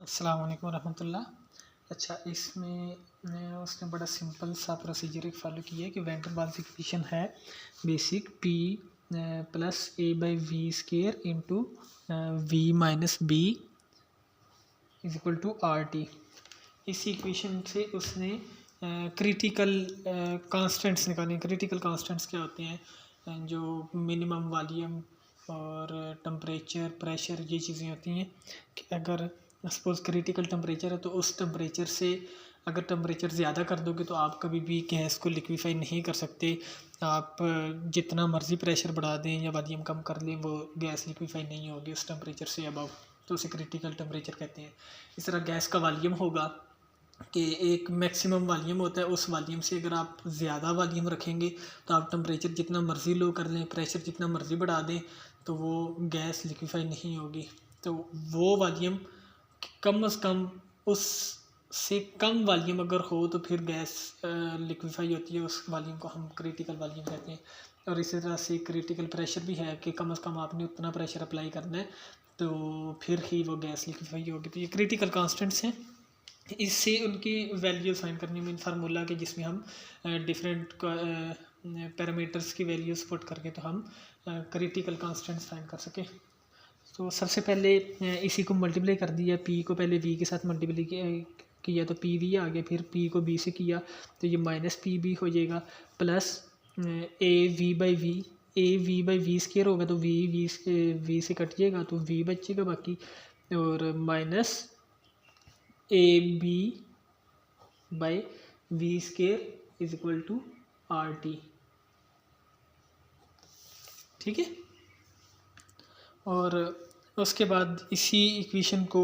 अस्सलाम वालेकुम रहमतुल्लाह। अच्छा, इसमें उसने बड़ा सिंपल सा प्रोसीजर एक फॉलो किया है कि वैन डर वाल्स इक्वेशन है basic P plus A by V square into V minus B is equal to RT। इस इक्वेशन से उसने क्रिटिकल कांस्टेंट्स निकाले। क्रिटिकल कांस्टेंट्स क्या होते हैं? जो मिनिमम वॉल्यूम और टेम्परेचर, प्रेशर, ये चीज़ें होती हैं कि अगर सपोज क्रिटिकल टेम्परेचर है तो उस टेम्परेचर से अगर टेम्परेचर ज़्यादा कर दोगे तो आप कभी भी गैस को लिक्विफाई नहीं कर सकते। आप जितना मर्ज़ी प्रेशर बढ़ा दें या वॉल्यूम कम कर लें, वो गैस लिक्विफाई नहीं होगी उस टेम्परेचर से अबव, तो उसे क्रिटिकल टेम्परेचर कहते हैं। इस तरह गैस का वॉल्यूम होगा कि एक मैक्सिमम वॉल्यूम होता है, उस वॉल्यूम से अगर आप ज़्यादा वॉल्यूम रखेंगे तो आप टेम्परेचर जितना मर्ज़ी लो कर लें, प्रेशर जितना मर्ज़ी बढ़ा दें, तो वो गैस लिक्विफाई नहीं होगी। तो वो वॉल्यूम कम से कम, उससे कम वॉल्यूम अगर हो तो फिर गैस लिक्विफाई होती है, उस वॉल्यूम को हम क्रिटिकल वॉल्यूम कहते हैं। और इसी तरह से क्रिटिकल प्रेशर भी है कि कम से कम आपने उतना प्रेशर अप्लाई करना है तो फिर ही वो गैस लिक्विफाई होगी। तो ये क्रिटिकल कांस्टेंट्स हैं। इससे उनकी वैल्यूज फाइंड करनी है, फार्मूला के जिसमें हम डिफरेंट पैरामीटर्स की वैल्यूज पुट करके तो हम क्रिटिकल कांस्टेंट्स फाइंड कर सकें। तो सबसे पहले इसी को मल्टीप्लाई कर दिया, पी को पहले वी के साथ मल्टीप्लाई किया तो पी वी आ गया, फिर पी को बी से किया तो ये माइनस पी बी हो जाएगा, plus A V by V, A V by V square होगा तो वी से कट जाएगा तो वी बचेगा बाकी, और minus A B by V square is equal to R T. ठीक है। और उसके बाद इसी इक्वेशन को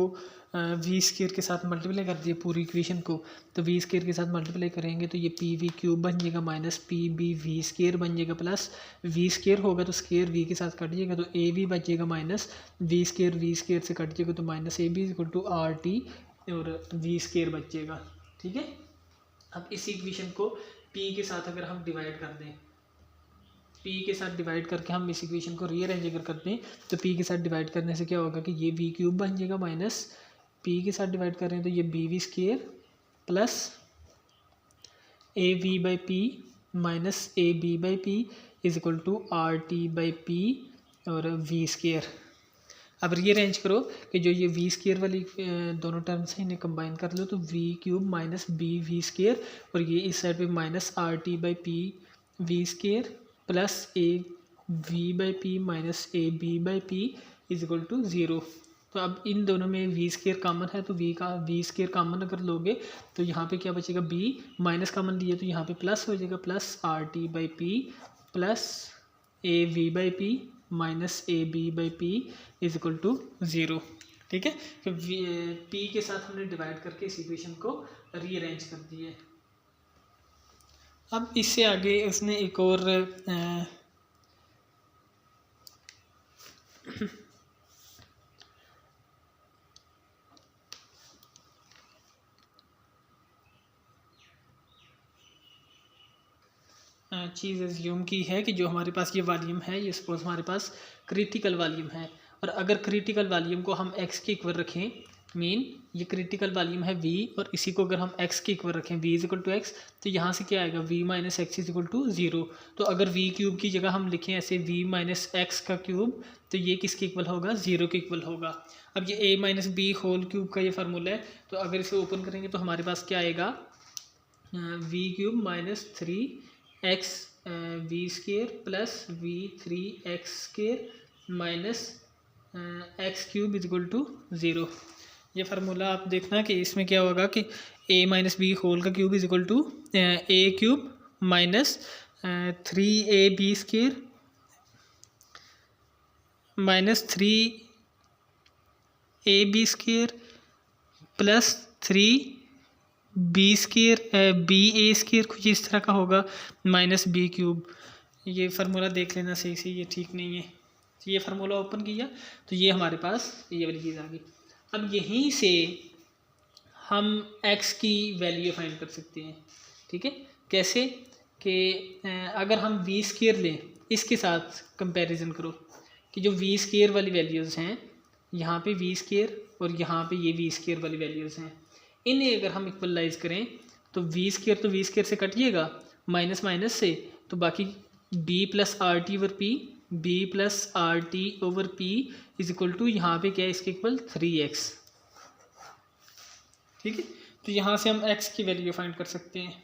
वी स्केयर के साथ मल्टीप्लाई कर दिए पूरी इक्वेशन को, तो वी स्केयर के साथ मल्टीप्लाई करेंगे तो ये पी वी क्यूब बन जाएगा, minus P B V square बन जाएगा, प्लस वी स्केयर होगा तो स्केयर वी के साथ कट जाएगा तो ए वी बचेगा, माइनस वी स्केयर से कट जाएगा तो minus A B equal to R T, और वी स्केयर बचेगा। ठीक है। अब इस इक्वेशन को पी के साथ अगर हम डिवाइड कर दें, पी के साथ डिवाइड करके हम इस इक्वेशन को रीअरेंज अगर करते हैं तो पी के साथ डिवाइड करने से क्या होगा कि ये वी क्यूब बन जाएगा, माइनस पी के साथ डिवाइड कर रहे हैं तो ये B V square plus A V by P minus A B by P is equal to R T by P और वी स्केयर। अब रीअरेंज करो कि जो ये वी स्केयर वाली दोनों टर्म्स हैं इन्हें कंबाइन कर लो तो V cube minus B V square, और ये इस साइड पे minus R T by P V square plus A V by P minus A B by P is equal to zero. तो अब इन दोनों में वी स्केयर कॉमन है तो वी स्केयर कॉमन अगर लोगे तो यहाँ पे क्या बचेगा, बी माइनस कॉमन लिया तो यहाँ पे प्लस हो जाएगा, plus R T by P plus A V by P minus A B by P is equal to zero. ठीक है। तो पी के साथ हमने डिवाइड करके इस इक्वेशन को रीअरेंज कर दिया। अब इससे आगे उसने एक और चीज़ एज्यूम की है कि जो हमारे पास ये वॉल्यूम है, ये सपोज हमारे पास क्रिटिकल वॉल्यूम है, और अगर क्रिटिकल वॉल्यूम को हम x के इक्वल रखें, मीन ये क्रिटिकल वॉल्यूम है v और इसी को अगर हम x के इक्वल रखें v is equal to X, तो यहाँ से क्या आएगा v minus X is equal to zero. तो अगर v क्यूब की जगह हम लिखें ऐसे v माइनस एक्स का क्यूब तो ये किसके इक्वल होगा, ज़ीरो के इक्वल होगा। अब ये a minus B whole cube का ये फार्मूला है, तो अगर इसे ओपन करेंगे तो हमारे पास क्या आएगा, v cube minus three X V square plus V three X square minus X cube is equal to zero. ये फार्मूला आप देखना कि इसमें क्या होगा कि ए माइनस बी होल का cube is equal to A cube minus three A B square minus three A B square plus three B square B A square कुछ इस तरह का होगा माइनस बी क्यूब। ये फार्मूला देख लेना सही से, ये ठीक नहीं है। तो ये फार्मूला ओपन किया तो ये हमारे पास ये वाली चीज़ आ गई। अब यहीं से हम x की वैल्यू फाइंड कर सकते हैं। ठीक है। कैसे कि अगर हम वी स्केयर लें, इसके साथ कंपैरिजन करो कि जो वी स्केयर वाली वैल्यूज़ हैं यहाँ पे वी स्केयर और यहाँ पे ये वी स्केयर वाली वैल्यूज़ हैं, इन्हें अगर हम इक्वलाइज करें तो वी स्केयर से कटिएगा माइनस माइनस से, तो बाकी B plus R T over P, B plus R T over P is equal to यहाँ पे क्या है इसके इक्वल 3x। ठीक है, तो यहाँ से हम x की वैल्यू फाइंड कर सकते हैं।